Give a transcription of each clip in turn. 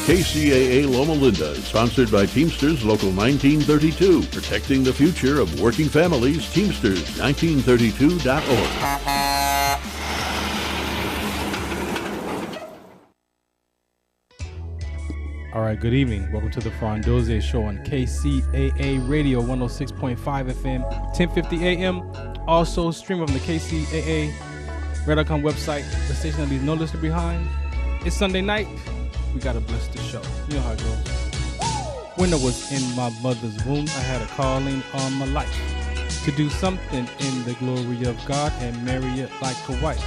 KCAA Loma Linda is sponsored by Teamsters Local 1932, protecting the future of working families. Teamsters1932.org. All right, good evening. Welcome to the Farron Dozier Show on KCAA Radio 106.5 FM, 1050 AM. Also stream on the KCAA Radio.com website. The station that leaves no listener behind. It's Sunday night. We got to bless the show. You know how it goes. When I was in my mother's womb, I had a calling on my life to do something in the glory of God and marry it like a wife.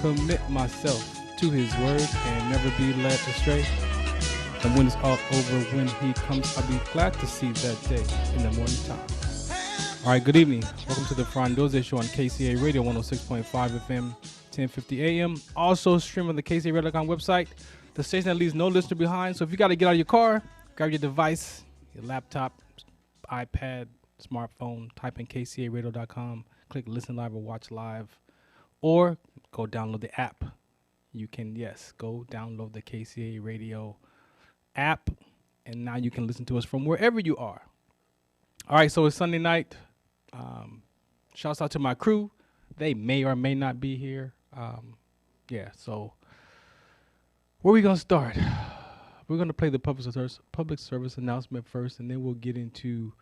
Commit myself to his word and never be led astray. And when it's all over, when he comes, I'll be glad to see that day in the morning time. All right, good evening. Welcome to the Farron Dozier Show on KCA Radio 106.5 FM, 1050 AM. Also stream on the KCARadio.com website, the station that leaves no listener behind. So if you got to get out of your car, grab your device, your laptop, iPad, smartphone, type in KCARadio.com, click listen live or watch live, or go download the app. You can, yes, go download the KCA Radio app, and now you can listen to us from wherever you are. All right, so it's Sunday night. Shouts out to my crew. They may or may not be here. So where are we going to start? We're going to play the public service announcement first, and then we'll get into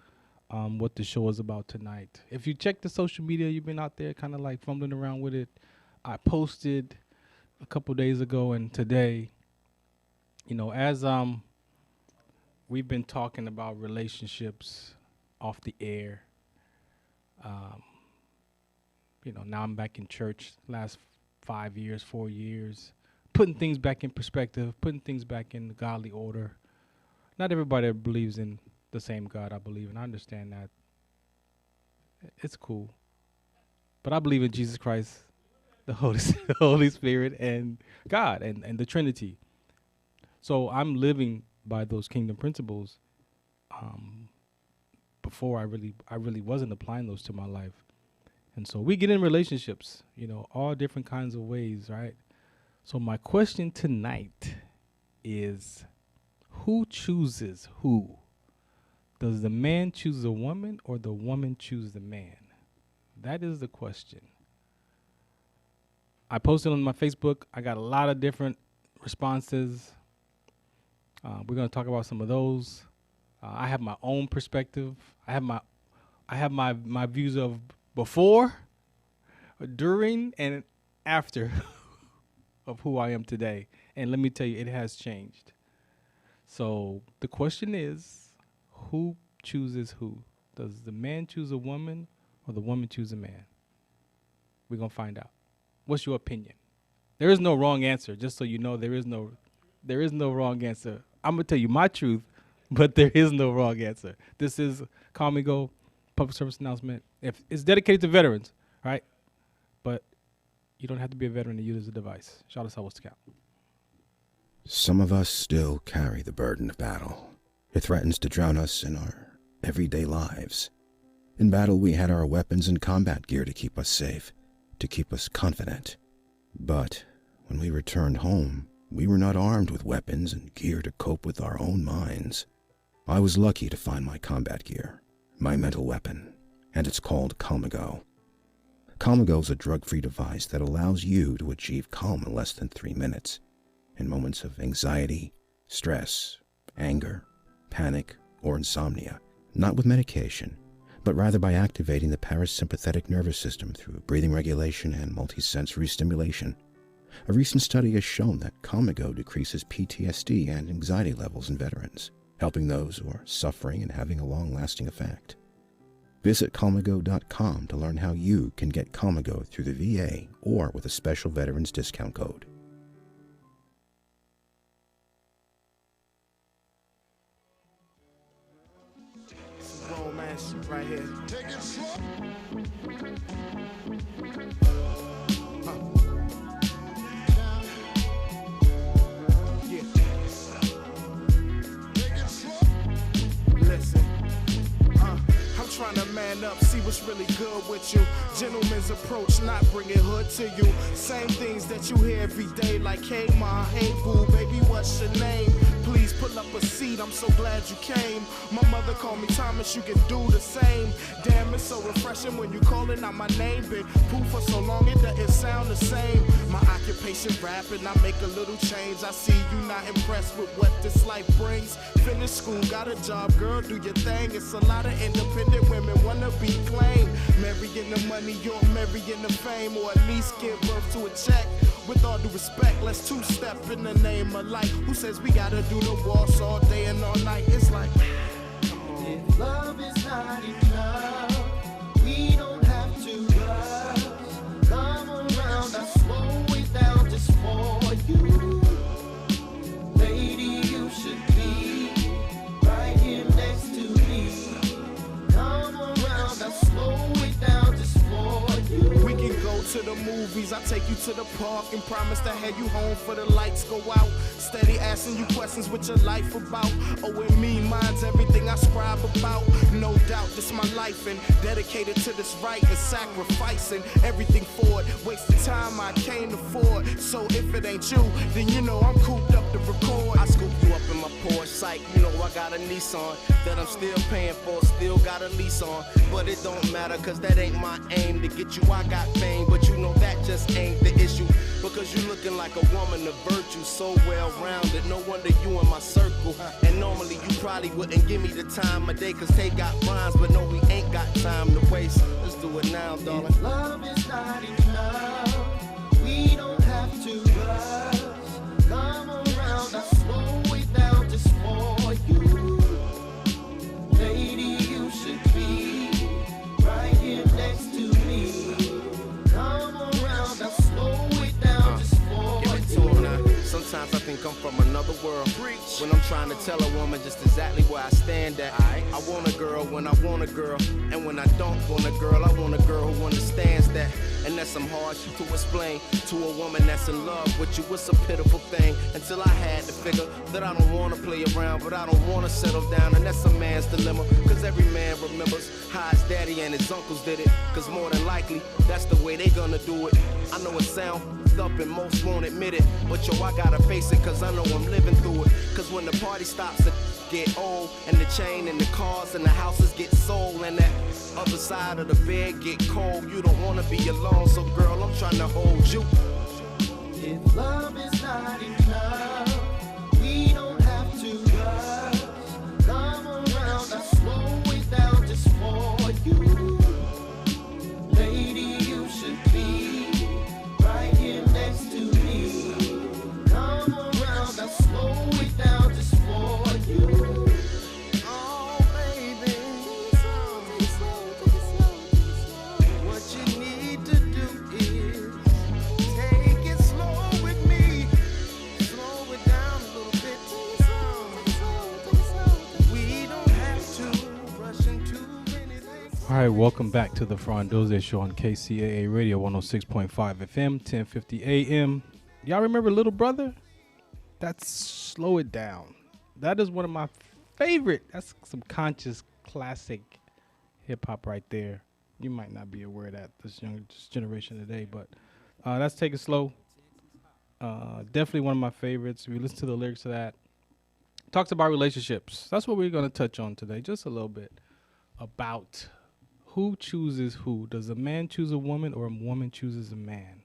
what the show is about tonight. If you check the social media, you've been out there kind of like fumbling around with it. I posted a couple days ago and today, as we've been talking about relationships off the air. Now I'm back in church last 4 years, putting things back in perspective, putting things back in the godly order. Not everybody believes in the same God I believe in. I understand that. It's cool. But I believe in Jesus Christ, the Holy Spirit, and God, and the Trinity. So I'm living by those kingdom principles. Before I really wasn't applying those to my life. And so we get in relationships, all different kinds of ways, right? So my question tonight is, who chooses who? Does the man choose the woman or the woman choose the man? That is the question. I posted on my Facebook. I got a lot of different responses. We're going to talk about some of those. I have my own perspective. I have my views of before, during, and after of who I am today. And let me tell you, it has changed. So the question is, who chooses who? Does the man choose a woman or the woman choose a man? We're going to find out. What's your opinion? There is no wrong answer. Just so you know, there is no wrong answer. I'm going to tell you my truth, but there is no wrong answer. This is Call Me Go, public service announcement. If it's dedicated to veterans, right? But you don't have to be a veteran to use the device. Shout us out what's the count. Some of us still carry the burden of battle. It threatens to drown us in our everyday lives. In battle, we had our weapons and combat gear to keep us safe, to keep us confident. But when we returned home, we were not armed with weapons and gear to cope with our own minds. I was lucky to find my combat gear, my mental weapon, and it's called Calmago. Calmago is a drug-free device that allows you to achieve calm in less than 3 minutes in moments of anxiety, stress, anger, panic, or insomnia, not with medication, but rather by activating the parasympathetic nervous system through breathing regulation and multisensory stimulation. A recent study has shown that Calmago decreases PTSD and anxiety levels in veterans, helping those who are suffering and having a long-lasting effect. Visit Calmago.com to learn how you can get Calmago through the VA or with a special veterans discount code. Romance right here. Take it slow. Trying to man up, see what's really good with you. Gentleman's approach, not bringing hood to you. Same things that you hear every day, like, hey ma, hey boo, baby, what's your name? Please I'm so glad you came. My mother called me Thomas, you can do the same. Damn, it's so refreshing when you calling out my name. Been proof for so long it doesn't sound the same. My occupation rapping, I make a little change. I see you not impressed with what this life brings. Finish school, got a job, girl, do your thing. It's a lot of independent women wanna be claimed. Marrying the money, you're marrying the fame, or at least give birth to a check. With all due respect, let's two-step in the name of life. Who says we gotta do the waltz all day and all night? It's like, if love is not enough, we don't have to rush. Come around, I slow it down just for you. Lady, you should be right here next to me. Come around, I slow it down just for you. we can go to the movies, I take you to the park and promise to head you home for the lights go out. Steady asking you questions what your life about. Oh, and me, mine's everything I scribe about. No doubt, this my life and dedicated to this right and sacrificing everything for it. Wasting time I can't afford. So if it ain't you, then you know I'm cooped up to record. I scoop you up in my Porsche, psych, you know I got a Nissan that I'm still paying for, still got a lease on. But it don't matter, cause that ain't my aim to get you. I got fame, but you know that just ain't the issue. Because you looking like a woman of virtue, so well rounded. No wonder you in my circle. And normally you probably wouldn't give me the time of day, cause they got rhymes, but no, we ain't got time to waste. Let's do it now, darling. If love is not enough, we don't have to rush. Come around, I slow it down just for you. Lady, you should be right here next to me. Come around, I slow it down just for Give it to you. him now. Sometimes I think I'm from another world. When I'm trying to tell a woman just exactly where I stand at. I want a girl when I want a girl. And when I don't want a girl, I want a girl who understands that. And that's some hard shit to explain to a woman that's in love with you. It's a pitiful thing. Until I had to figure that I don't want to play around, but I don't want to settle down. And that's a man's dilemma. Cause every man remembers how his daddy and his uncles did it. Cause more than likely, that's the way they gonna do it. I know it sound up and most won't admit it, but yo, I gotta face it cause I know I'm living through it. Cause when the party stops, it get old, and the chain and the cars and the houses get sold, and that other side of the bed get cold. You don't wanna be alone, so girl, I'm trying to hold you. If love is not enough, we don't have to rush. Come around, I slow it down just for you. Lady, you should be right here next to me. Come around, I slow it down just for you. Oh, baby, what you need to do is take it slow with me. Slow it down a little bit. We don't have to rush into anything. All right, welcome back to the Farron Dozier Show on KCAA Radio 106.5 FM, 1050 AM. Y'all remember Little Brother? That's Slow It Down. That is one of my favorite. That's some conscious classic hip hop right there. You might not be aware of that this generation today, but that's Take It Slow. Definitely one of my favorites. If you listen to the lyrics of that, talks about relationships. That's what we're going to touch on today, just a little bit about who chooses who. Does a man choose a woman or a woman chooses a man?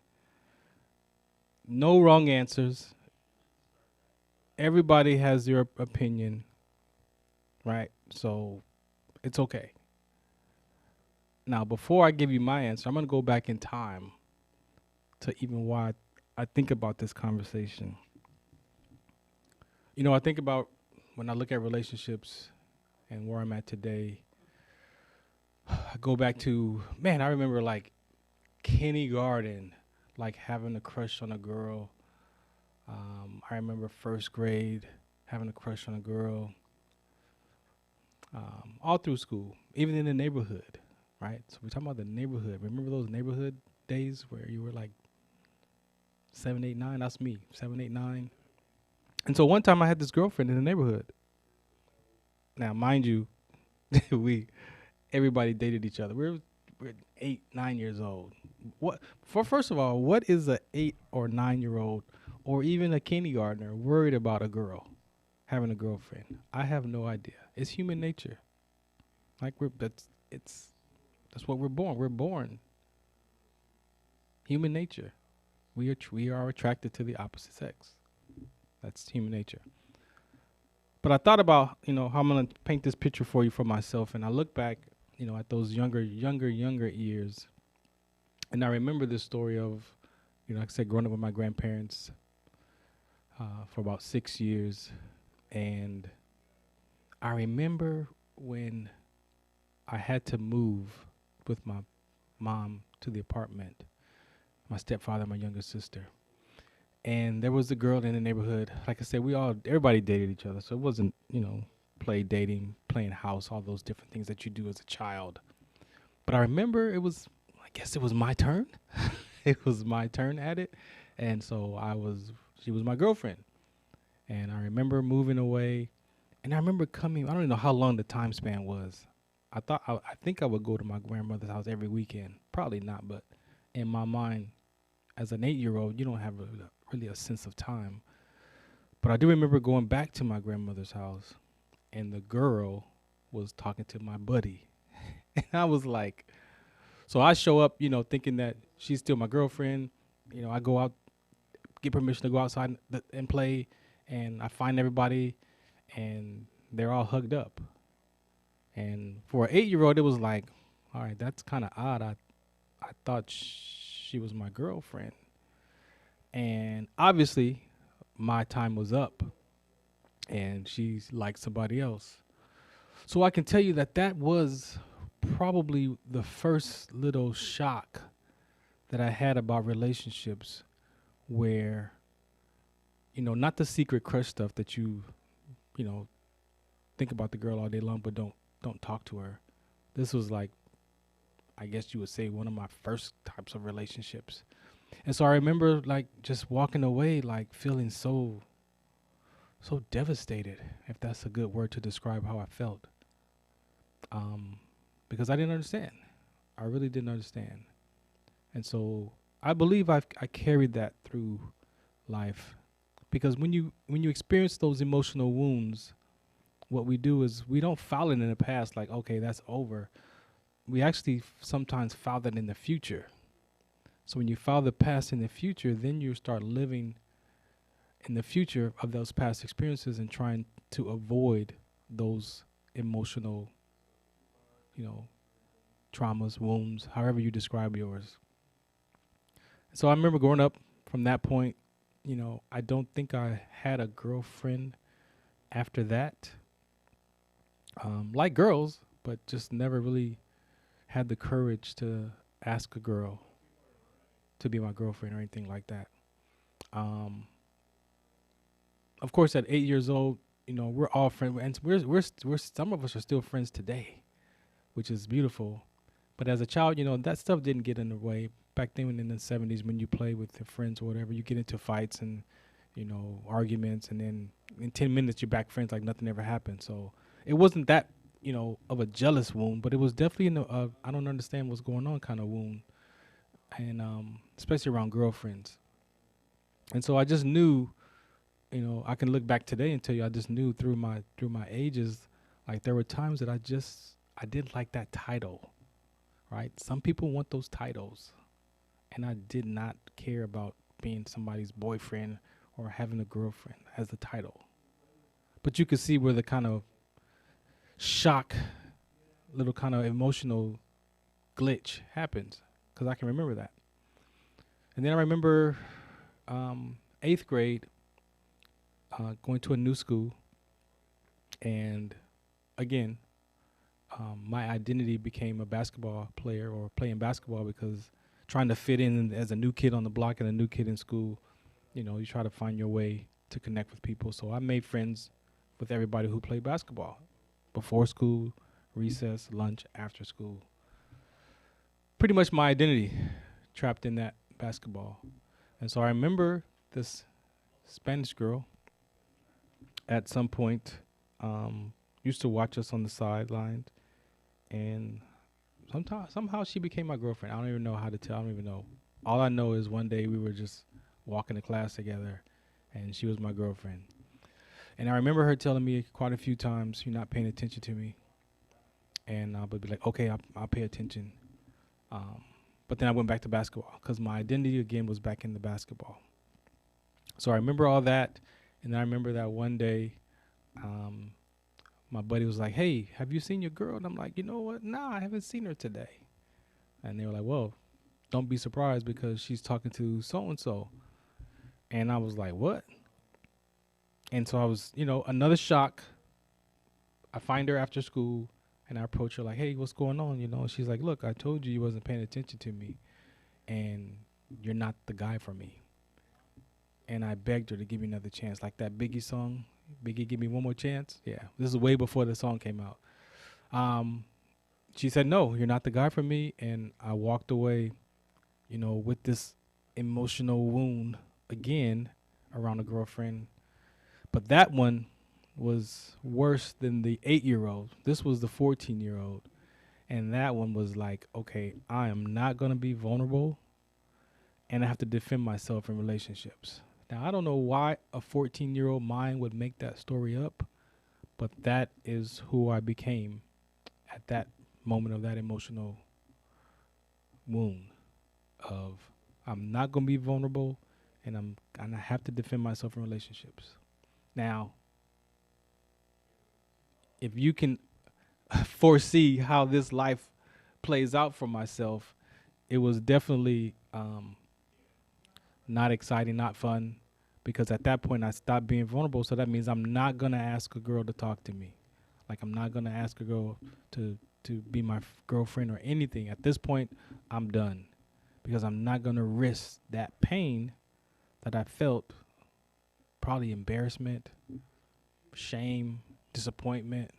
No wrong answers. Everybody has their opinion, right? So it's okay. Now, before I give you my answer, I'm going to go back in time to even why I think about this conversation. You know, I think about when I look at relationships and where I'm at today, I go back to, man, I remember like kindergarten, like having a crush on a girl. I remember first grade having a crush on a girl. All through school, even in the neighborhood, right? So we're talking about the neighborhood. Remember those neighborhood days where you were like 7, 8, 9? That's me, 7, 8, 9. And so one time I had this girlfriend in the neighborhood. Now, mind you, everybody dated each other. We're 8, 9 years old. First of all, what is a 8 or 9 year old or even a kindergartner worried about a girl having a girlfriend. I have no idea. It's human nature. Like that's what we're born. We're born. Human nature. We are attracted to the opposite sex. That's human nature. But I thought about, how I'm gonna paint this picture for you for myself, and I look back, at those younger years, and I remember this story of, like I said, growing up with my grandparents for about 6 years, and I remember when I had to move with my mom to the apartment, my stepfather, my younger sister. And there was a girl in the neighborhood. Like I said, everybody dated each other. So it wasn't, play dating, playing house, all those different things that you do as a child. But I remember I guess it was my turn. It was my turn at it. And so she was my girlfriend. And I remember moving away. And I remember coming, I don't even know how long the time span was. I think I would go to my grandmother's house every weekend. Probably not, but in my mind, as an 8-year-old, you don't have really a sense of time. But I do remember going back to my grandmother's house, and the girl was talking to my buddy. And I was like, so I show up, thinking that she's still my girlfriend. I go out, get permission to go outside and play, and I find everybody, and they're all hugged up. And for an 8-year-old, it was like, all right, that's kind of odd. I thought she was my girlfriend. And obviously, my time was up, and she's like somebody else. So I can tell you that was probably the first little shock that I had about relationships where, not the secret crush stuff that you think about the girl all day long, but don't talk to her. This was like, I guess you would say, one of my first types of relationships. And so I remember like just walking away, like feeling so devastated, if that's a good word to describe how I felt. Because I didn't understand. I really didn't understand. And so I believe I carried that through life. Because when you experience those emotional wounds, what we do is we don't file it in the past like, okay, that's over. We actually sometimes file that in the future. So when you file the past in the future, then you start living in the future of those past experiences and trying to avoid those emotional, traumas, wounds, however you describe yours. So I remember growing up from that point, I don't think I had a girlfriend after that. Like girls, but just never really had the courage to ask a girl to be my girlfriend or anything like that. Of course, at 8 years old, we're all friends, and we're some of us are still friends today, which is beautiful. But as a child, that stuff didn't get in the way. Back then in the 70s, when you play with your friends or whatever, you get into fights and, arguments, and then in 10 minutes you're back friends like nothing ever happened. So it wasn't that, of a jealous wound, but it was definitely I don't understand what's going on kind of wound, and especially around girlfriends. And so I just knew, I can look back today and tell you I just knew through my ages, like there were times that I didn't like that title, right? Some people want those titles, and I did not care about being somebody's boyfriend or having a girlfriend as the title. But you could see where the kind of shock, little kind of emotional glitch happens, because I can remember that. And then I remember 8th grade, going to a new school, and again, my identity became a basketball player or playing basketball, because trying to fit in as a new kid on the block and a new kid in school, you try to find your way to connect with people. So I made friends with everybody who played basketball before school, recess, lunch, after school. Pretty much my identity trapped in that basketball. And so I remember this Spanish girl at some point used to watch us on the sidelines, and somehow she became my girlfriend. I don't even know how to tell. I don't even know. All I know is one day we were just walking to class together, and she was my girlfriend. And I remember her telling me quite a few times, "You're not paying attention to me." And I would be like, "Okay, I'll pay attention." But then I went back to basketball because my identity again was back in the basketball. So I remember all that, and I remember that one day, my buddy was like, "Hey, have you seen your girl?" And I'm like, "You know what? Nah, I haven't seen her today." And they were like, "Well, don't be surprised because she's talking to so-and-so." And I was like, "What?" And so I was, another shock. I find her after school, and I approach her like, "Hey, what's going on?" And she's like, "Look, I told you wasn't paying attention to me, and you're not the guy for me." And I begged her to give me another chance, like that Biggie song, "Biggie, give me one more chance." Yeah, this is way before the song came out. She said, "No, you're not the guy for me," and I walked away, with this emotional wound again around a girlfriend. But that one was worse than the 8-year-old. This was the 14-year-old. And that one was like, okay, I am not going to be vulnerable, and I have to defend myself in relationships. Now, I don't know why a 14-year-old mind would make that story up, but that is who I became at that moment of that emotional wound of I'm not going to be vulnerable, and I have to defend myself in relationships. Now, if you can foresee how this life plays out for myself, it was definitely not exciting, not fun, because at that point I stopped being vulnerable. So that means I'm not going to ask a girl to talk to me. Like, I'm not going to ask a girl to be my girlfriend or anything. At this point, I'm done, because I'm not going to risk that pain that I felt, probably embarrassment, shame, disappointment.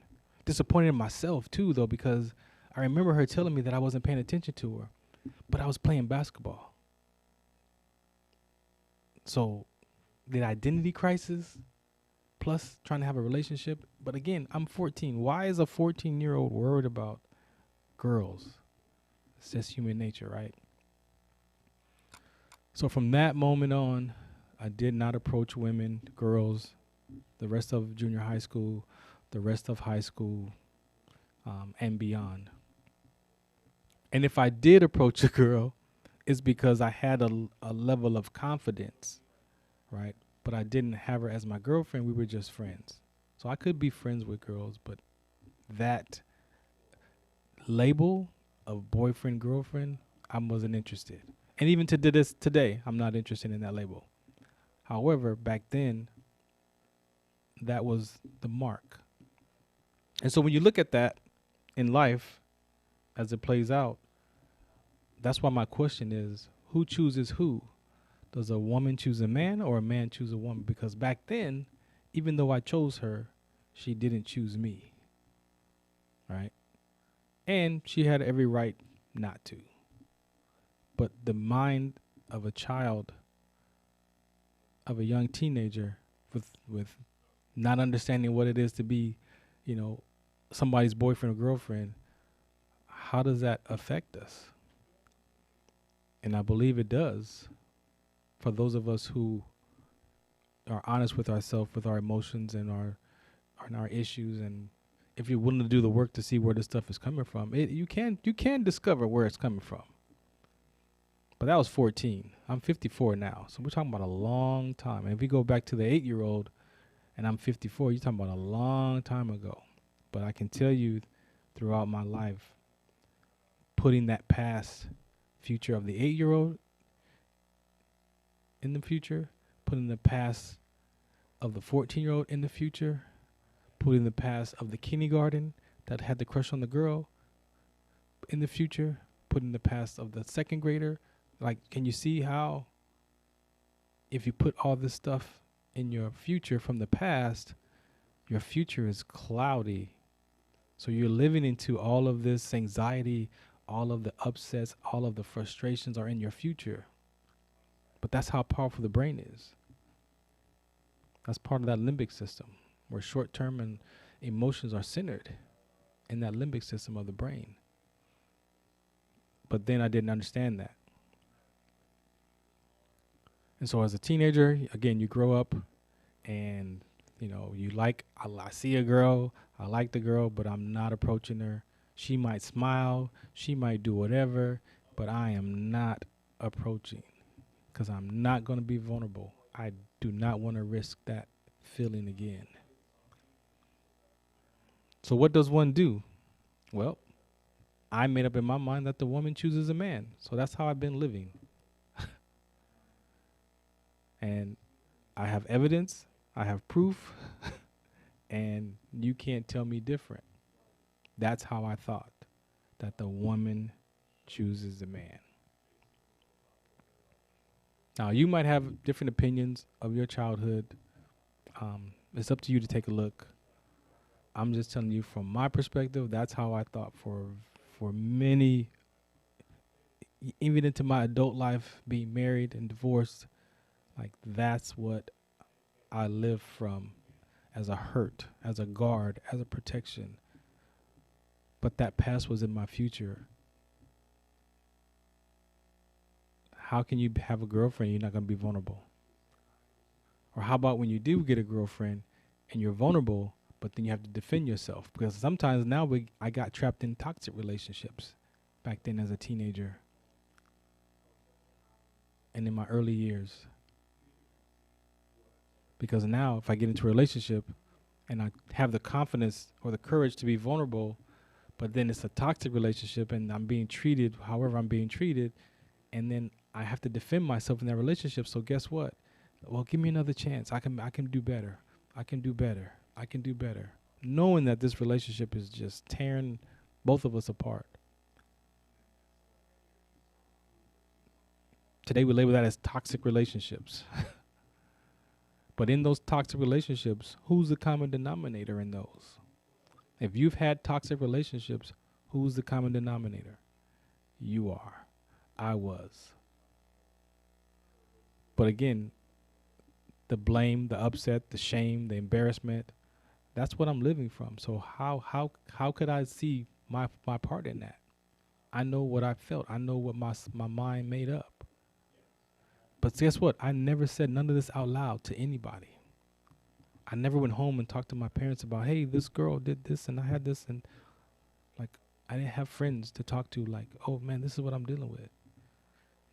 Disappointed in myself too, though, because I remember her telling me that I wasn't paying attention to her, but I was playing basketball. So the identity crisis plus trying to have a relationship. But again, I'm 14. Why is a 14-year-old worried about girls? It's just human nature, right? So from that moment on, I did not approach women, girls, the rest of junior high school, the rest of high school, and beyond. And if I did approach a girl, it's because I had a level of confidence, right? But I didn't have her as my girlfriend. We were just friends. So I could be friends with girls, but that label of boyfriend, girlfriend, I wasn't interested. And even to this today, I'm not interested in that label. However, back then, that was the mark. And so when you look at that in life as it plays out, that's why my question is, who chooses who? Does a woman choose a man or a man choose a woman? Because back then, even though I chose her, she didn't choose me, right? And she had every right not to. But the mind of a child, of a young teenager with not understanding what it is to be, somebody's boyfriend or girlfriend, how does that affect us? And I believe it does. For those of us who are honest with ourselves, with our emotions and our issues, and if you're willing to do the work to see where this stuff is coming from, you can discover where it's coming from. But that was 14. I'm 54 now, so we're talking about a long time. And if we go back to the 8-year-old, and I'm 54, you're talking about a long time ago. But I can tell you, throughout my life, putting that past future of the 8-year-old in the future, putting the past of the 14-year-old in the future, putting the past of the kindergarten that had the crush on the girl in the future, putting the past of the second grader. Like, can you see how if you put all this stuff in your future from the past, your future is cloudy. So you're living into all of this anxiety, all of the upsets, all of the frustrations are in your future. But that's how powerful the brain is. That's part of that limbic system, where short-term and emotions are centered in that limbic system of the brain. But then I didn't understand that. And so as a teenager, again, you grow up and I see a girl, I like the girl, but I'm not approaching her. She might smile, she might do whatever, but I am not approaching because I'm not going to be vulnerable. I do not want to risk that feeling again. So what does one do? Well, I made up in my mind that the woman chooses a man. So that's how I've been living. And I have evidence, I have proof, and you can't tell me different. That's how I thought, that the woman chooses the man. Now, you might have different opinions of your childhood. It's up to you to take a look. I'm just telling you from my perspective, that's how I thought for many, even into my adult life, being married and divorced. Like, that's what I live from as a hurt, as a guard, as a protection. But that past was in my future. How can you have a girlfriend, you're not going to be vulnerable? Or how about when you do get a girlfriend and you're vulnerable, but then you have to defend yourself? Because sometimes now I got trapped in toxic relationships back then as a teenager and in my early years. Because now if I get into a relationship and I have the confidence or the courage to be vulnerable, but then it's a toxic relationship and I'm being treated however I'm being treated, and then I have to defend myself in that relationship. So guess what? Well, give me another chance. I can do better. I can do better. I can do better. Knowing that this relationship is just tearing both of us apart. Today we label that as toxic relationships. But in those toxic relationships, who's the common denominator in those? If you've had toxic relationships, who's the common denominator? You are. I was. But again, the blame, the upset, the shame, the embarrassment, that's what I'm living from. So how could I see my part in that? I know what I felt. I know what my mind made up. But guess what? I never said none of this out loud to anybody. I never went home and talked to my parents about, hey, this girl did this and I had this, and like I didn't have friends to talk to like, oh man, this is what I'm dealing with.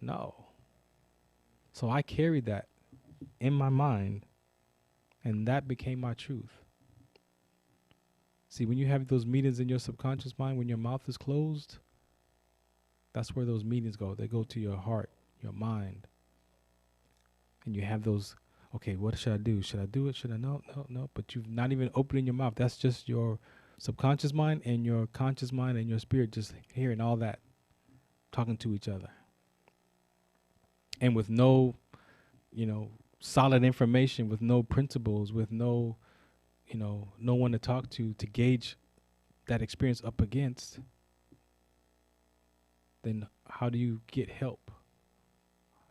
No. So I carried that in my mind, and that became my truth. See, when you have those meetings in your subconscious mind, when your mouth is closed, that's where those meetings go. They go to your heart, your mind. And you have those, okay, what should I do? Should I do it? Should I? No. But you've not even opening your mouth. That's just your subconscious mind and your conscious mind and your spirit just hearing all that, talking to each other. And with no, solid information, with no principles, with no one to talk to gauge that experience up against, then how do you get help?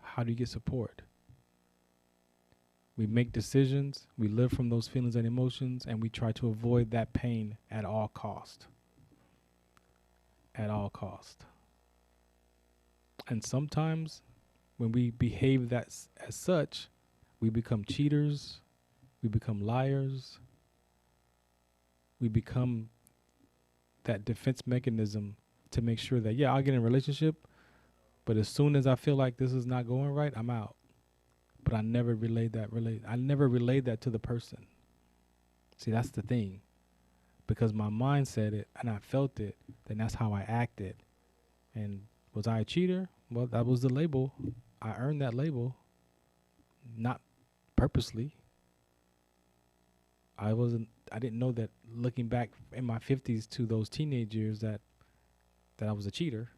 How do you get support? We make decisions, we live from those feelings and emotions, and we try to avoid that pain at all cost. At all cost. And sometimes when we behave as such, we become cheaters, we become liars, we become that defense mechanism to make sure that, I'll get in a relationship, but as soon as I feel like this is not going right, I'm out. But I never relayed that to the person. See, that's the thing. Because my mind said it and I felt it, then that's how I acted. And was I a cheater? Well, that was the label. I earned that label, not purposely. I didn't know that looking back in my 50s to those teenage years that I was a cheater.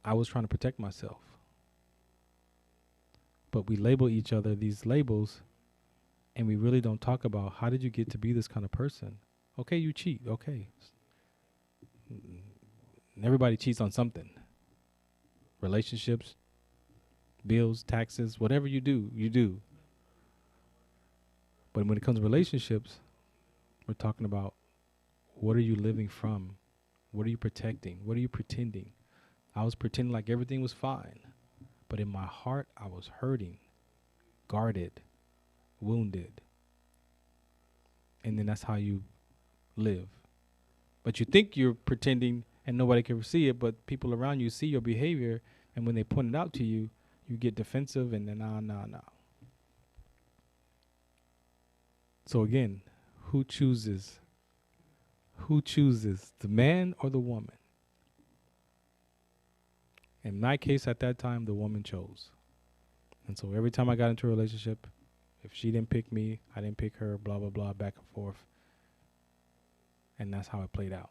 I was trying to protect myself. But we label each other these labels, and we really don't talk about how did you get to be this kind of person. Okay, you cheat. Okay. Everybody cheats on something. Relationships, bills, taxes, whatever you do, you do. But when it comes to relationships, we're talking about what are you living from? What are you protecting? What are you pretending? I was pretending like everything was fine. But in my heart, I was hurting, guarded, wounded, and then that's how you live. But you think you're pretending and nobody can see it, but people around you see your behavior, and when they point it out to you, you get defensive and then nah. So again, who chooses? Who chooses, the man or the woman? In my case at that time, the woman chose. And so every time I got into a relationship, if she didn't pick me, I didn't pick her, blah, blah, blah, back and forth. And that's how it played out.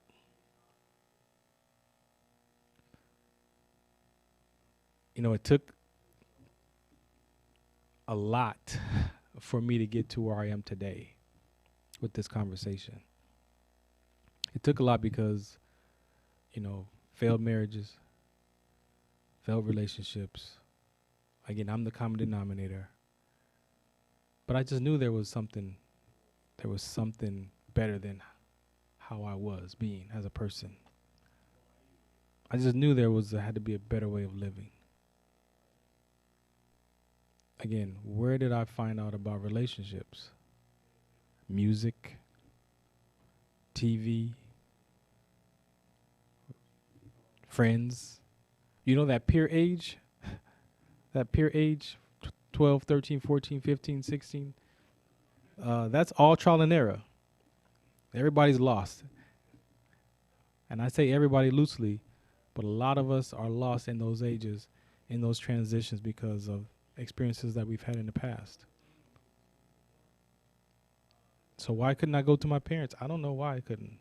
You know, it took a lot for me to get to where I am today with this conversation. It took a lot because, you know, failed marriages, failed relationships. Again, I'm the common denominator. But I just knew there was something better than how I was being as a person. I just knew there had to be a better way of living. Again, where did I find out about relationships? Music, TV, friends. You know that peer age? That peer age, 12, 13, 14, 15, 16. That's all trial and error. Everybody's lost. And I say everybody loosely, but a lot of us are lost in those ages, in those transitions because of experiences that we've had in the past. So why couldn't I go to my parents? I don't know why I couldn't.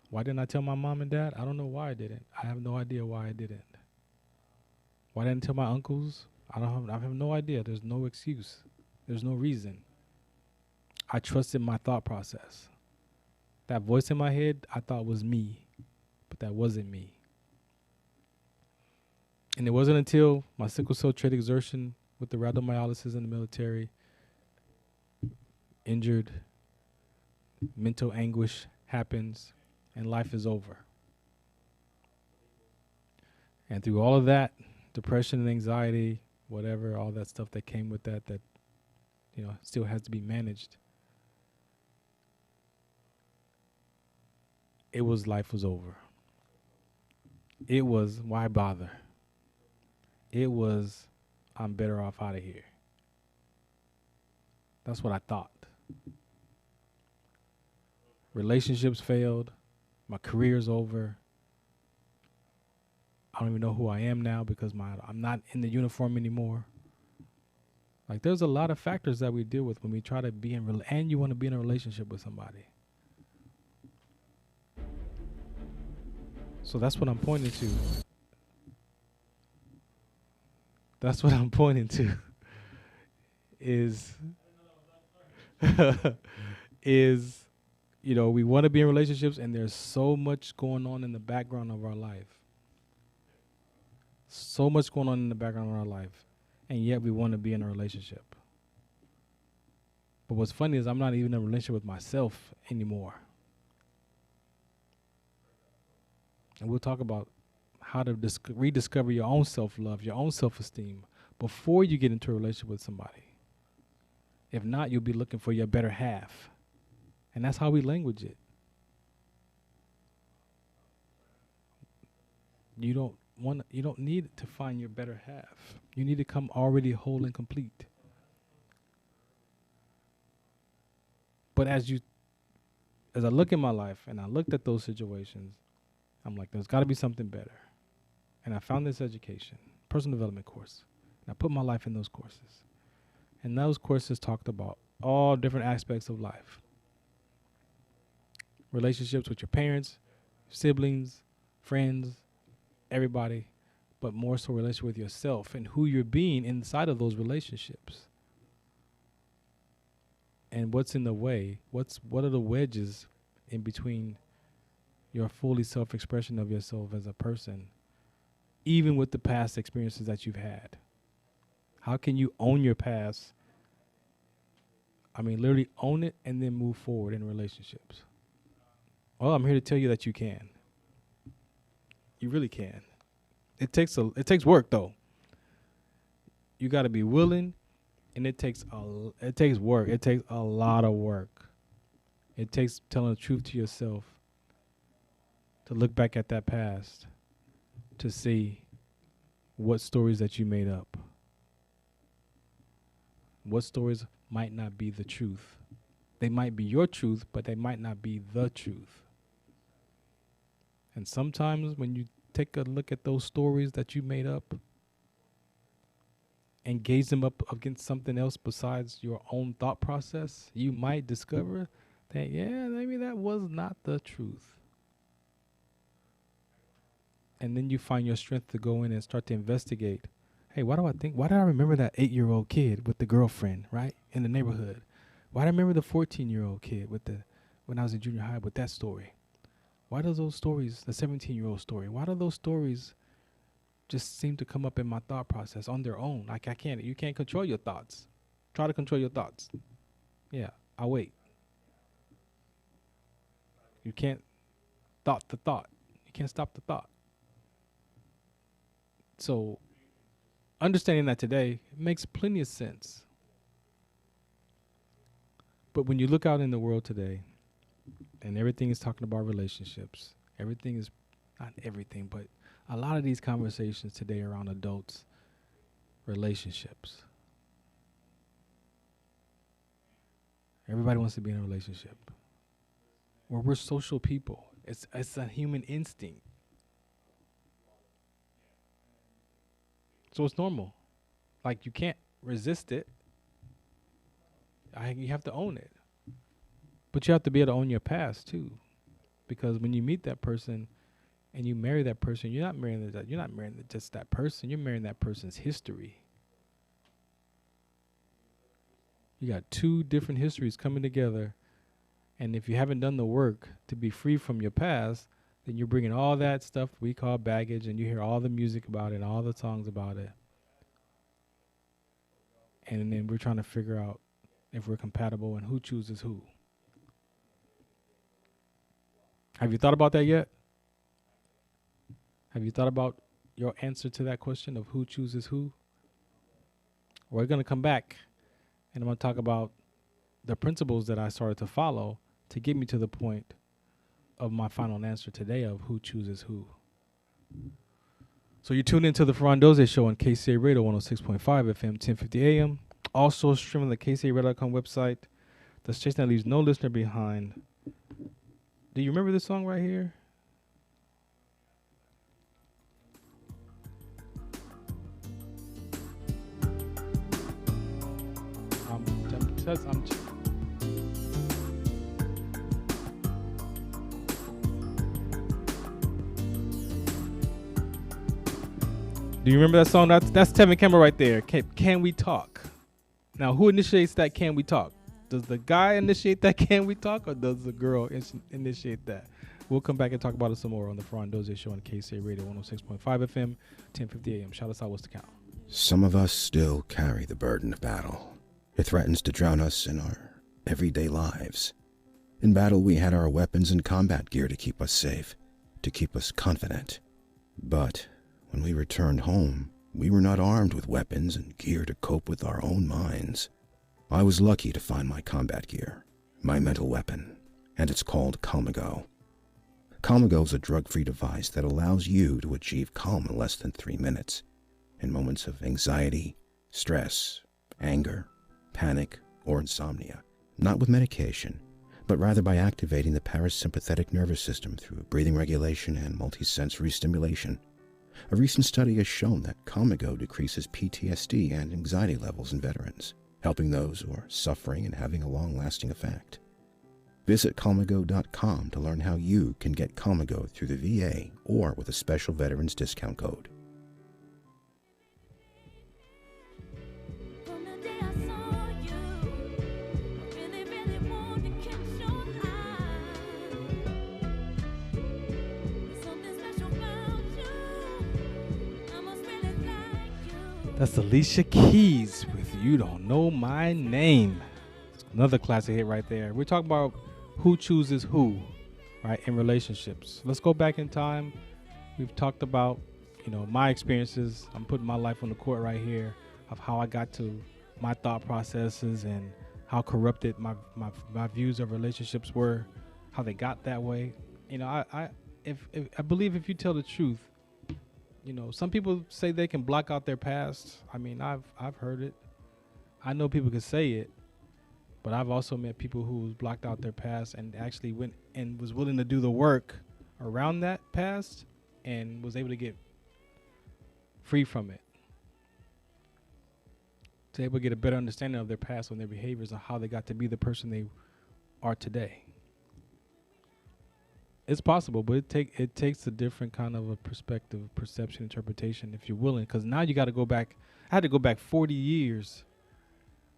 Why didn't I tell my mom and dad? I don't know why I didn't. I have no idea why I didn't. Why didn't I tell my uncles? I have no idea. There's no excuse. There's no reason. I trusted my thought process. That voice in my head I thought was me, but that wasn't me. And it wasn't until my sickle cell trait exertion with the rhabdomyolysis in the military, injured, mental anguish happens, and life is over. And through all of that, depression and anxiety, whatever, all that stuff that came with that, you know, still has to be managed. It was life was over. It was why bother? It was I'm better off out of here. That's what I thought. Relationships failed. My career's over. I don't even know who I am now because I'm not in the uniform anymore. Like, there's a lot of factors that we deal with when we try to be and you want to be in a relationship with somebody. So that's what I'm pointing to. That's what I'm pointing to. Is you know, we want to be in relationships and there's so much going on in the background of our life. So much going on in the background of our life. And yet we want to be in a relationship. But what's funny is I'm not even in a relationship with myself anymore. And we'll talk about how to rediscover your own self-love, your own self-esteem before you get into a relationship with somebody. If not, you'll be looking for your better half. And that's how we language it. You don't need to find your better half. You need to come already whole and complete. But as I look at my life and I looked at those situations, I'm like, there's got to be something better. And I found this education, personal development course. And I put my life in those courses. And those courses talked about all different aspects of life. Relationships with your parents, siblings, friends, everybody, but more so relationship with yourself and who you're being inside of those relationships. And what's in the way? What are the wedges in between your fully self-expression of yourself as a person, even with the past experiences that you've had? How can you own your past? I mean, literally own it and then move forward in relationships. Well, I'm here to tell you that you can. You really can. It takes work though. You got to be willing, and it takes work. It takes a lot of work. It takes telling the truth to yourself, to look back at that past, to see what stories that you made up. What stories might not be the truth. They might be your truth, but they might not be the truth. And sometimes when you take a look at those stories that you made up and gauge them up against something else besides your own thought process, you might discover that, yeah, maybe that was not the truth. And then you find your strength to go in and start to investigate. Hey, why did I remember that 8-year-old kid with the girlfriend, right, in the neighborhood? Why do I remember the 14-year-old kid when I was in junior high with that story? Why do those stories, the 17-year-old story, why do those stories just seem to come up in my thought process on their own? Like you can't control your thoughts. Try to control your thoughts. Yeah, I'll wait. You can't thought the thought. You can't stop the thought. So understanding that today makes plenty of sense. But when you look out in the world today, and everything is talking about relationships, everything is, not everything, but a lot of these conversations today around adults, relationships. Everybody wants to be in a relationship. Well, we're social people. It's a human instinct. So it's normal. Like, you can't resist it. You have to own it. But you have to be able to own your past too. Because when you meet that person and you marry that person, you're not marrying just that person, you're marrying that person's history. You got two different histories coming together, and if you haven't done the work to be free from your past, then you're bringing all that stuff we call baggage, and you hear all the music about it and all the songs about it. And then we're trying to figure out if we're compatible and who chooses who. Have you thought about that yet? Have you thought about your answer to that question of who chooses who? We're going to come back, and I'm going to talk about the principles that I started to follow to get me to the point of my final answer today of who chooses who. So you tune into the Farron Dozier Show on KCA Radio 106.5 FM, 1050 AM. Also streaming the KCARadio.com website. The station that leaves no listener behind. Do you remember this song right here? Do you remember that song? That's Tevin Campbell right there. Can we talk? Now, who initiates that can we talk? Does the guy initiate that can we talk, or does the girl initiate that? We'll come back and talk about it some more on the Farron Dozier Show on KCA Radio 106.5 FM, 1050 AM. Shout us out. What's the count? Some of us still carry the burden of battle. It threatens to drown us in our everyday lives. In battle, we had our weapons and combat gear to keep us safe, to keep us confident. But when we returned home, we were not armed with weapons and gear to cope with our own minds. I was lucky to find my combat gear, my mental weapon, and it's called Calmago. Calmago is a drug-free device that allows you to achieve calm in less than 3 minutes in moments of anxiety, stress, anger, panic, or insomnia. Not with medication, but rather by activating the parasympathetic nervous system through breathing regulation and multisensory stimulation. A recent study has shown that Calmago decreases PTSD and anxiety levels in veterans, helping those who are suffering and having a long-lasting effect. Visit Calmago.com to learn how you can get Calmago through the VA or with a special veterans discount code. That's Alicia Keys with You Don't Know My Name. It's another classic hit right there. We're talking about who chooses who, right, in relationships. Let's go back in time. We've talked about, my experiences. I'm putting my life on the court right here of how I got to my thought processes and how corrupted my views of relationships were, how they got that way. You know, I believe if you tell the truth, you know, some people say they can block out their past. I mean, I've heard it. I know people can say it, but I've also met people who blocked out their past and actually went and was willing to do the work around that past and was able to get free from it. To able to get a better understanding of their past and their behaviors and how they got to be the person they are today. It's possible, but it takes a different kind of a perspective, perception, interpretation if you're willing. Because now you got to go back. I had to go back 40 years,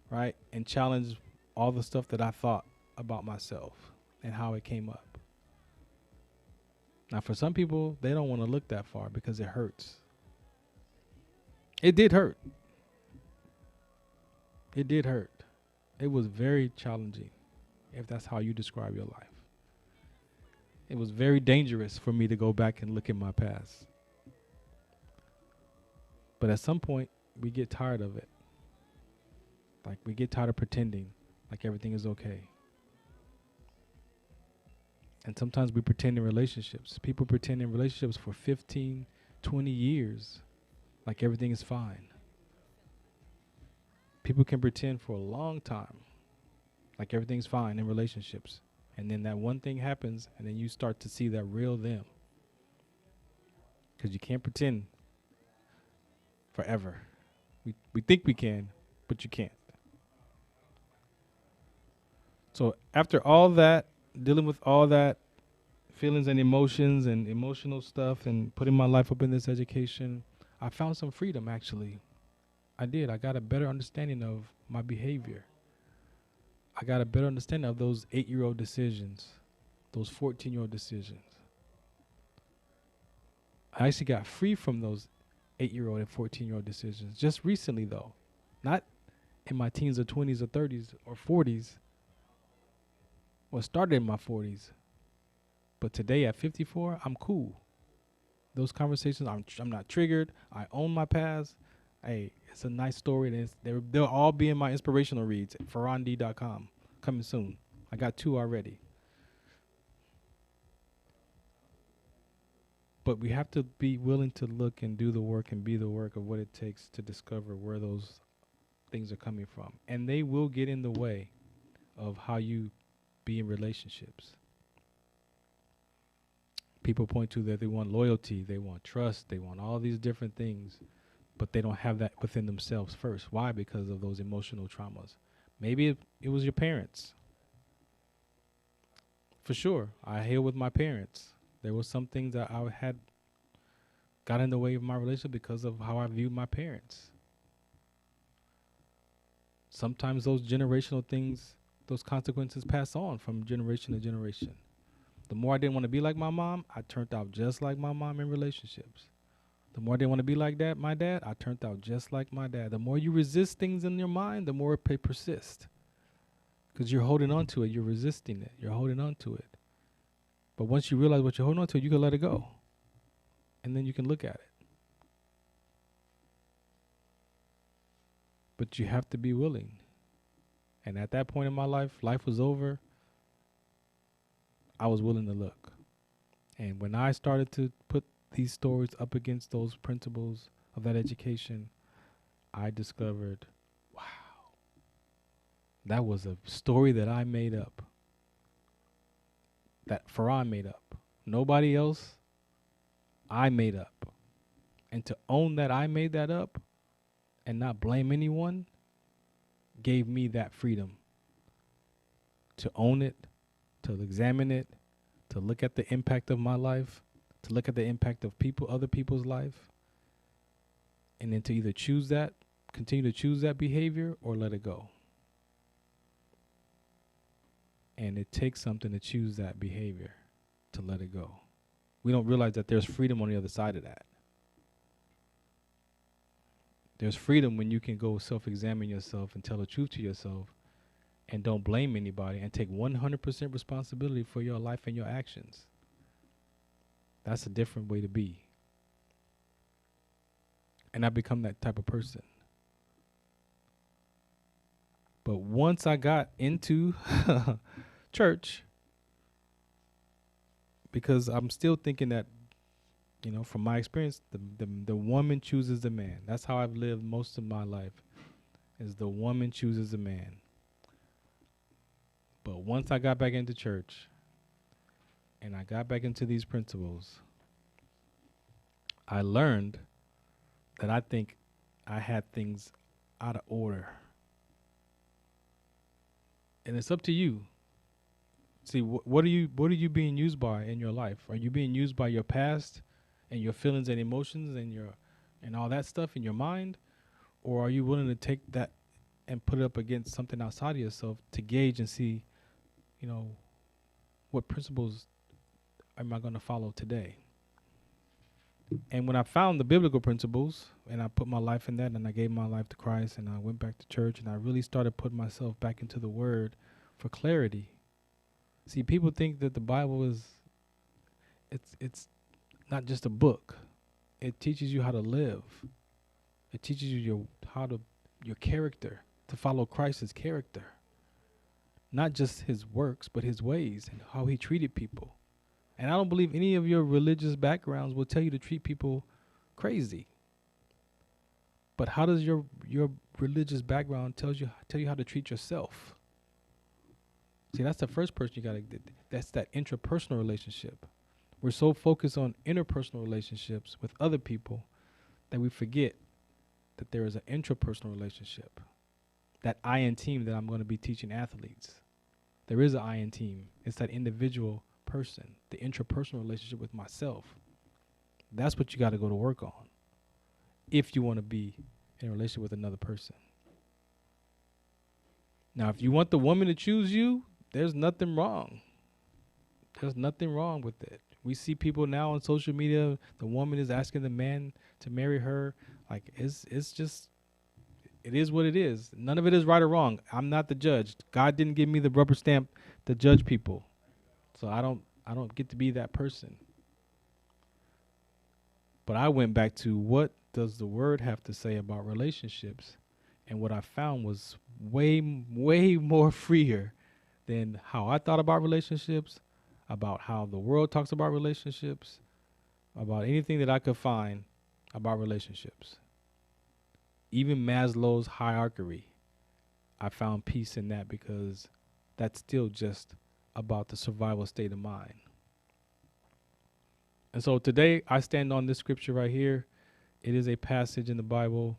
right, and challenge all the stuff that I thought about myself and how it came up. Now, for some people, they don't want to look that far because it hurts. It did hurt. It did hurt. It was very challenging, if that's how you describe your life. It was very dangerous for me to go back and look at my past. But at some point, we get tired of it. Like, we get tired of pretending like everything is okay. And sometimes we pretend in relationships. People pretend in relationships for 15, 20 years like everything is fine. People can pretend for a long time like everything's fine in relationships. And then that one thing happens, and then you start to see that real them. Because you can't pretend forever. We think we can, but you can't. So after all that, dealing with all that feelings and emotions and emotional stuff and putting my life up in this education, I found some freedom, actually. I did. I got a better understanding of my behavior. I got a better understanding of those 8-year-old decisions, those 14-year-old decisions. I actually got free from those 8-year-old and 14-year-old decisions just recently, though. Not in my teens or 20s or 30s or 40s. Well, it started in my 40s. But today at 54, I'm cool. Those conversations, I'm not triggered. I own my past. Hey, it's a nice story. And they'll all be in my inspirational reads at farrond.com. Coming soon. I got 2 already. But we have to be willing to look and do the work and be the work of what it takes to discover where those things are coming from. And they will get in the way of how you be in relationships. People point to that they want loyalty, they want trust, they want all these different things, but they don't have that within themselves first. Why? Because of those emotional traumas. Maybe it was your parents. For sure, I healed with my parents. There were some things that I had got in the way of my relationship because of how I viewed my parents. Sometimes those generational things, those consequences pass on from generation to generation. The more I didn't want to be like my mom, I turned out just like my mom in relationships. The more I didn't want to be like my dad, I turned out just like my dad. The more you resist things in your mind, the more it persists. Because you're holding on to it, you're resisting it, you're holding on to it. But once you realize what you're holding on to, you can let it go. And then you can look at it. But you have to be willing. And at that point in my life was over. I was willing to look. And when I started to put these stories up against those principles of that education, I discovered, wow, that was a story that I made up. That Farron made up. Nobody else, I made up. And to own that I made that up and not blame anyone gave me that freedom to own it, to examine it, to look at the impact of my life, to look at the impact of other people's life, and then to either choose that, continue to choose that behavior, or let it go. And it takes something to choose that behavior, to let it go. We don't realize that there's freedom on the other side of that. There's freedom when you can go self-examine yourself and tell the truth to yourself and don't blame anybody and take 100% responsibility for your life and your actions. That's a different way to be. And I become that type of person. But once I got into church, because I'm still thinking that, from my experience, the woman chooses the man. That's how I've lived most of my life, is the woman chooses the man. But once I got back into church and I got back into these principles, I learned that I think I had things out of order. And it's up to you. See, what are you being used by in your life? Are you being used by your past and your feelings and emotions and all that stuff in your mind? Or are you willing to take that and put it up against something outside of yourself to gauge and see, what principles am I going to follow today? And when I found the biblical principles and I put my life in that and I gave my life to Christ and I went back to church and I really started putting myself back into the Word for clarity. See, people think that the Bible it's not just a book. It teaches you how to live. It teaches you your character, to follow Christ's character. Not just his works, but his ways and how he treated people. And I don't believe any of your religious backgrounds will tell you to treat people crazy. But how does your religious background tell you how to treat yourself? See, that's the first person you got to get. That's that intrapersonal relationship. We're so focused on interpersonal relationships with other people that we forget that there is an intrapersonal relationship. That I in team that I'm going to be teaching athletes. There is an I in team. It's that individual person, the intrapersonal relationship with myself. That's what you got to go to work on if you want to be in a relationship with another person. Now, if you want the woman to choose you, there's nothing wrong. There's nothing wrong with it. We see people now on social media, the woman is asking the man to marry her. Like, it's just, it is what it is. None of it is right or wrong. I'm not the judge. God didn't give me the rubber stamp to judge people. So I don't get to be that person. But I went back to, what does the Word have to say about relationships? And what I found was way more freer than how I thought about relationships, about how the world talks about relationships, about anything that I could find about relationships. Even Maslow's hierarchy, I found peace in that, because that's still just about the survival state of mind. And so today I stand on this scripture right here. It is a passage in the Bible.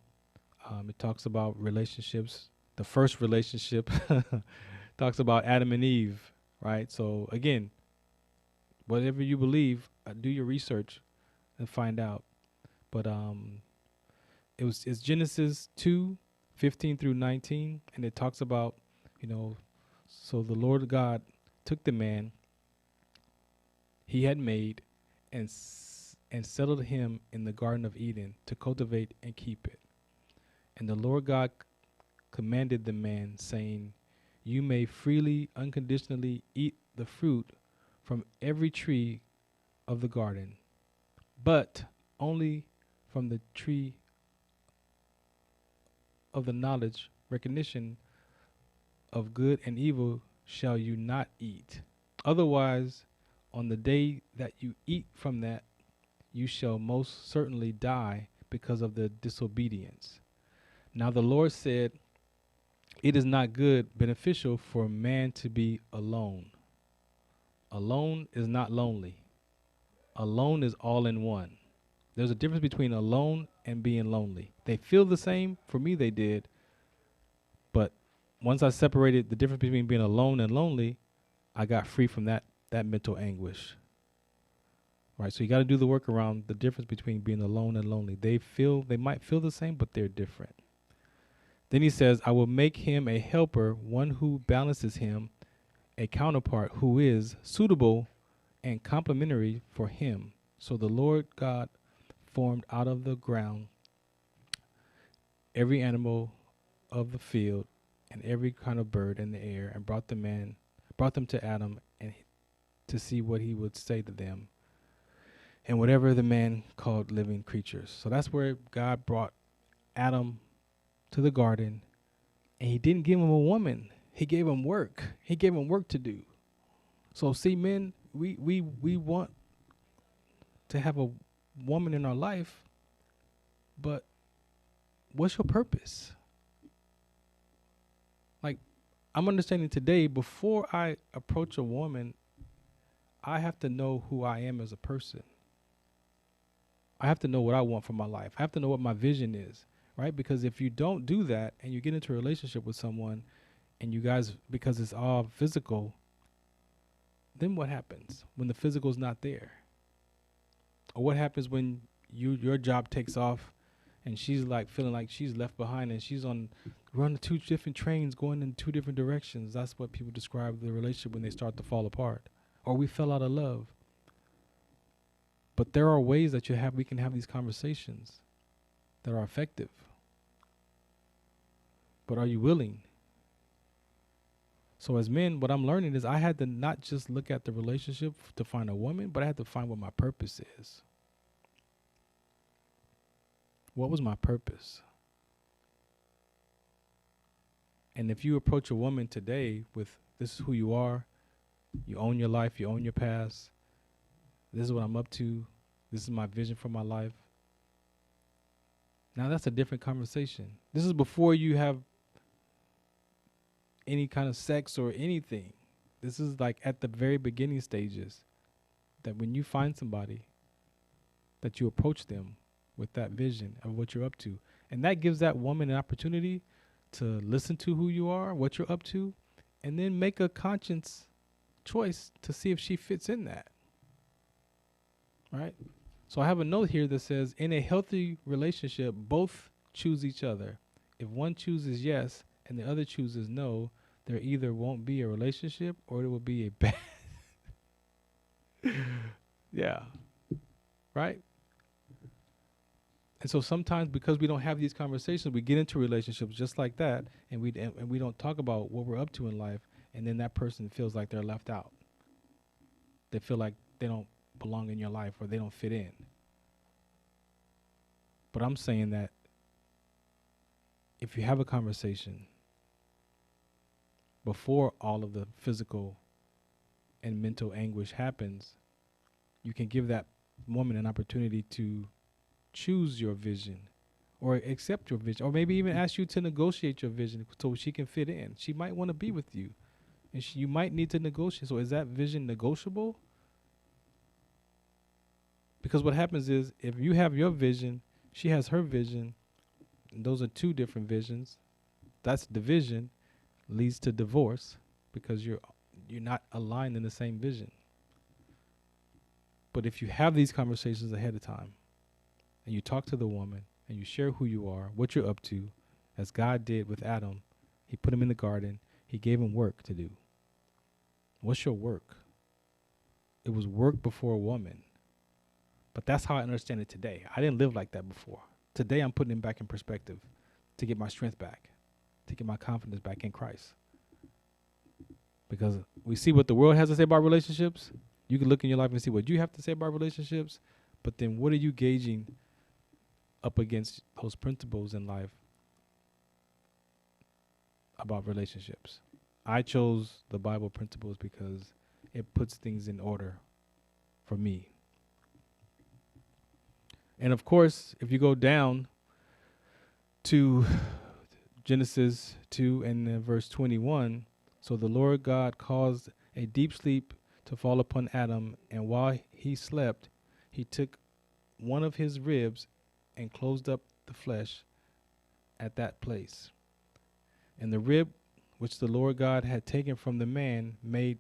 It talks about relationships. The first relationship talks about Adam and Eve, right? So again, whatever you believe, do your research and find out. But it's Genesis 2:15 through 19, and it talks about, so the Lord God took the man he had made and settled him in the Garden of Eden to cultivate and keep it. And the Lord God commanded the man, saying, "You may freely, unconditionally eat the fruit from every tree of the garden, but only from the tree of the knowledge, recognition of good and evil shall you not eat. Otherwise, on the day that you eat from that, you shall most certainly die because of the disobedience." Now the Lord said, "It is not good, beneficial for man to be alone." Alone is not lonely. Alone is all in one. There's a difference between alone and being lonely. They feel the same. For me, they did. But once I separated the difference between being alone and lonely, I got free from that mental anguish. Right? So you got to do the work around the difference between being alone and lonely. They might feel the same, but they're different. Then he says, "I will make him a helper, one who balances him, a counterpart who is suitable and complementary for him." So the Lord God formed out of the ground every animal of the field and every kind of bird in the air, and brought them to Adam and to see what he would say to them, and whatever the man called living creatures. So that's where God brought Adam to the garden And he didn't give him a woman. He gave him work. He gave him work to do. So see, men, we want to have a woman in our life, but what's your purpose? Like, I'm understanding today, before I approach a woman, I have to know who I am as a person. I have to know what I want for my life. I have to know what my vision is, right? Because if you don't do that and you get into a relationship with someone and you guys, because it's all physical, then what happens when the physical is not there? Or what happens when your job takes off and she's like feeling like she's left behind and she's running two different trains going in two different directions? That's what people describe the relationship when they start to fall apart. Or we fell out of love. But there are ways that we can have these conversations that are effective. But are you willing? So as men, what I'm learning is I had to not just look at the relationship to find a woman, but I had to find what my purpose is. What was my purpose? And if you approach a woman today with, this is who you are, you own your life, you own your past, this is what I'm up to, this is my vision for my life. Now that's a different conversation. This is before you have any kind of sex or anything. This is like at the very beginning stages, that when you find somebody, that you approach them with that vision of what you're up to. And that gives that woman an opportunity to listen to who you are, what you're up to, and then make a conscious choice to see if she fits in that. Right? So I have a note here that says, in a healthy relationship, both choose each other. If one chooses yes and the other chooses no, there either won't be a relationship or it will be a bad. Yeah. Right? And so sometimes because we don't have these conversations, we get into relationships just like that, and we don't talk about what we're up to in life, and then that person feels like they're left out. They feel like they don't belong in your life or they don't fit in. But I'm saying that if you have a conversation before all of the physical and mental anguish happens, you can give that woman an opportunity to choose your vision or accept your vision, or maybe even ask you to negotiate your vision so she can fit in. She might want to be with you, and you might need to negotiate. So is that vision negotiable? Because what happens is, if you have your vision, she has her vision, and those are two different visions. That's division, leads to divorce, because you're not aligned in the same vision. But if you have these conversations ahead of time, and you talk to the woman, and you share who you are, what you're up to, as God did with Adam, he put him in the garden, he gave him work to do. What's your work? It was work before a woman. But that's how I understand it today. I didn't live like that before. Today I'm putting it back in perspective to get my strength back, to get my confidence back in Christ. Because we see what the world has to say about relationships. You can look in your life and see what you have to say about relationships, but then what are you gauging up against those principles in life about relationships? I chose the Bible principles because it puts things in order for me. And of course, if you go down to Genesis 2 and verse 21, so the Lord God caused a deep sleep to fall upon Adam, and while he slept, he took one of his ribs and closed up the flesh at that place. And the rib which the Lord God had taken from the man made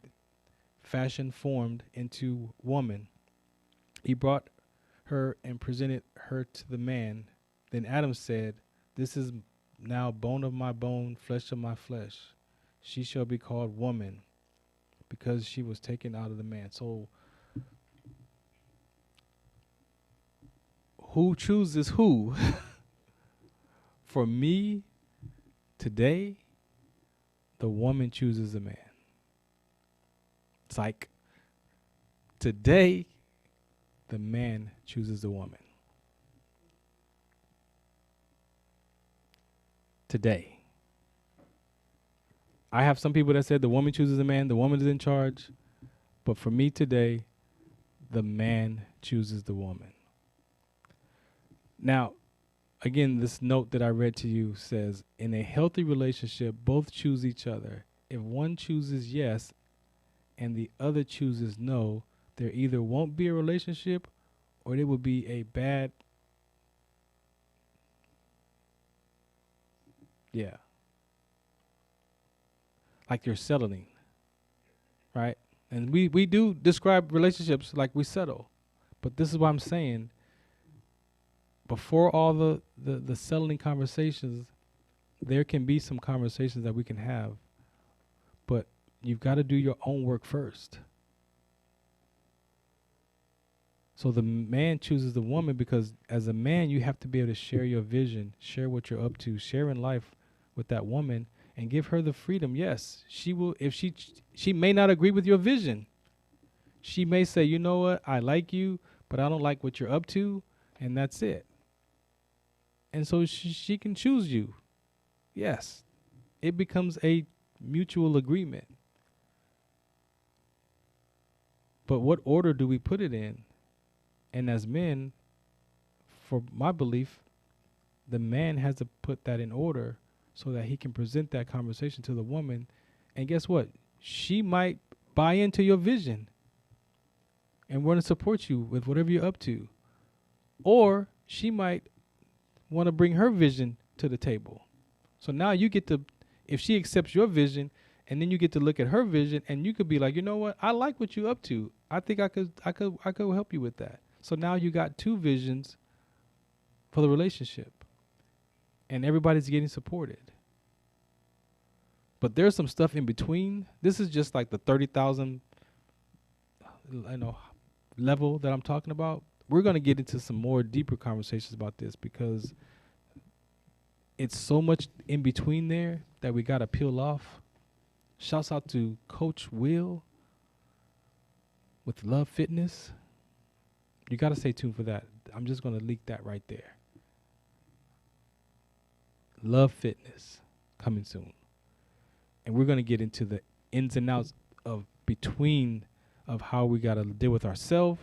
fashion formed into woman. He brought her and presented her to the man. Then Adam said, "This is now bone of my bone, flesh of my flesh. She shall be called woman, because she was taken out of the man." So who chooses who? For me, today, the woman chooses the man. It's like today, the man chooses the woman. Today. I have some people that said the woman chooses the man, the woman is in charge. But for me today, the man chooses the woman. Now, again, this note that I read to you says, in a healthy relationship, both choose each other. If one chooses yes and the other chooses no, there either won't be a relationship or there will be a bad, like you're settling, right? And we do describe relationships like we settle. But this is what I'm saying. Before all the settling conversations, there can be some conversations that we can have. But you've got to do your own work first. So the man chooses the woman because as a man, you have to be able to share your vision, share what you're up to, share in life with that woman, and give her the freedom. Yes, she will. If she may not agree with your vision. She may say, you know what, I like you, but I don't like what you're up to, and that's it. And so she can choose you. Yes, it becomes a mutual agreement. But what order do we put it in? And as men, for my belief, the man has to put that in order so that he can present that conversation to the woman. And guess what? She might buy into your vision and want to support you with whatever you're up to. Or she might want to bring her vision to the table. So now you get to, if she accepts your vision, and then you get to look at her vision, and you could be like, you know what? I like what you're up to. I think I could help you with that. So now you got two visions for the relationship, and everybody's getting supported. But there's some stuff in between. This is just like the 30,000, level that I'm talking about. We're going to get into some more deeper conversations about this because it's so much in between there that we got to peel off. Shouts out to Coach Will with Love Fitness. You got to stay tuned for that. I'm just going to leak that right there. Love Fitness coming soon. And we're going to get into the ins and outs of between of how we got to deal with ourselves,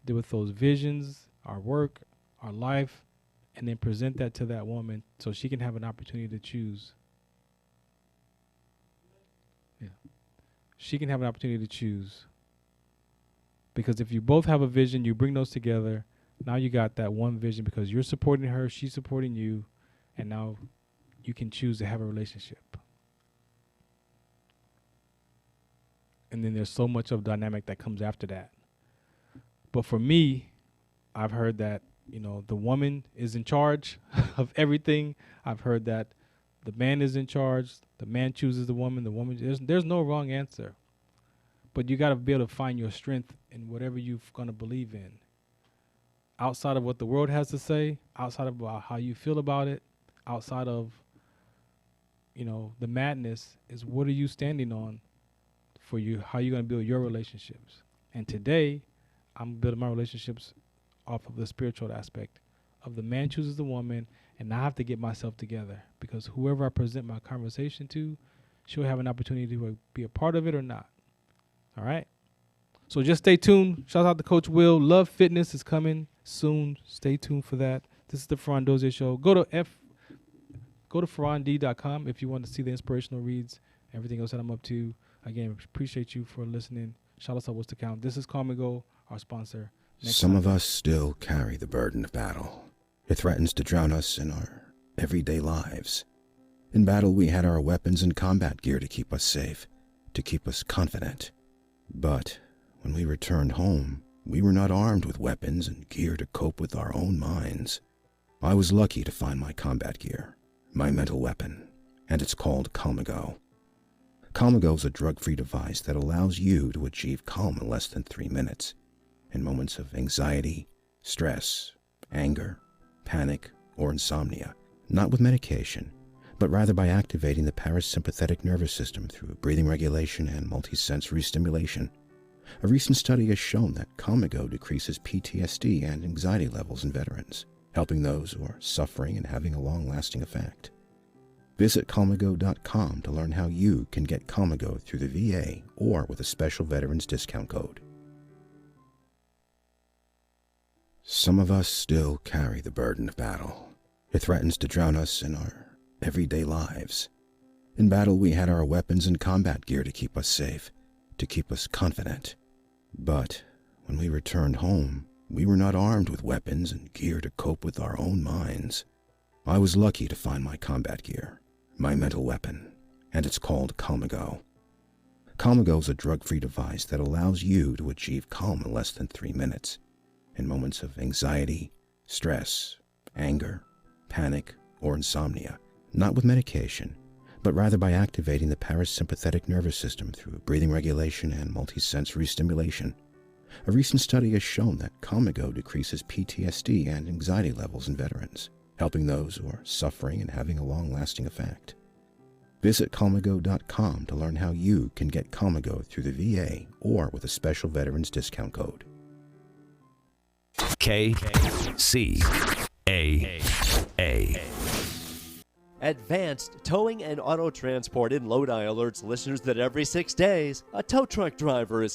deal with those visions, our work, our life, and then present that to that woman so she can have an opportunity to choose. Yeah. She can have an opportunity to choose. Because if you both have a vision, you bring those together, now you got that one vision because you're supporting her, she's supporting you, and now you can choose to have a relationship. And then there's so much of dynamic that comes after that. But for me, I've heard that, the woman is in charge of everything. I've heard that the man is in charge. The man chooses the woman. There's no wrong answer. But you got to be able to find your strength in whatever you're going to believe in. Outside of what the world has to say, outside of how you feel about it, outside of, the madness is what are you standing on for you, how you're going to build your relationships. And today, I'm building my relationships off of the spiritual aspect of the man chooses the woman, and I have to get myself together because whoever I present my conversation to, she'll have an opportunity to be a part of it or not. All right? So just stay tuned. Shout out to Coach Will. Love Fitness is coming soon. Stay tuned for that. This is the Farron Dozier Show. Go to farrond.com if you want to see the inspirational reads, everything else that I'm up to. Again, appreciate you for listening. Shout out to What's the Count. This is Call Me Go, our sponsor. Some of us still carry the burden of battle. It threatens to drown us in our everyday lives. In battle, we had our weapons and combat gear to keep us safe, to keep us confident. But when we returned home, we were not armed with weapons and gear to cope with our own minds. I was lucky to find my combat gear, my mental weapon, and it's called Calmago. Calmago is a drug-free device that allows you to achieve calm in less than 3 minutes. In moments of anxiety, stress, anger, panic, or insomnia, not with medication, but rather by activating the parasympathetic nervous system through breathing regulation and multisensory stimulation. A recent study has shown that Calmago decreases PTSD and anxiety levels in veterans, helping those who are suffering and having a long-lasting effect. Visit Comigo.com to learn how you can get Comigo through the VA or with a special veterans discount code. Some of us still carry the burden of battle. It threatens to drown us in our everyday lives. In battle, we had our weapons and combat gear to keep us safe, to keep us confident. But when we returned home, we were not armed with weapons and gear to cope with our own minds. I was lucky to find my combat gear, my mental weapon, and it's called Comigo. Comigo is a drug-free device that allows you to achieve calm in less than 3 minutes, in moments of anxiety, stress, anger, panic, or insomnia, not with medication, but rather by activating the parasympathetic nervous system through breathing regulation and multisensory stimulation. A recent study has shown that Comigo decreases PTSD and anxiety levels in veterans, helping those who are suffering and having a long-lasting effect. Visit Comigo.com to learn how you can get Comigo through the VA or with a special veterans discount code. KCAA. Advanced Towing and Auto Transport in Lodi alerts listeners that every 6 days, a tow truck driver is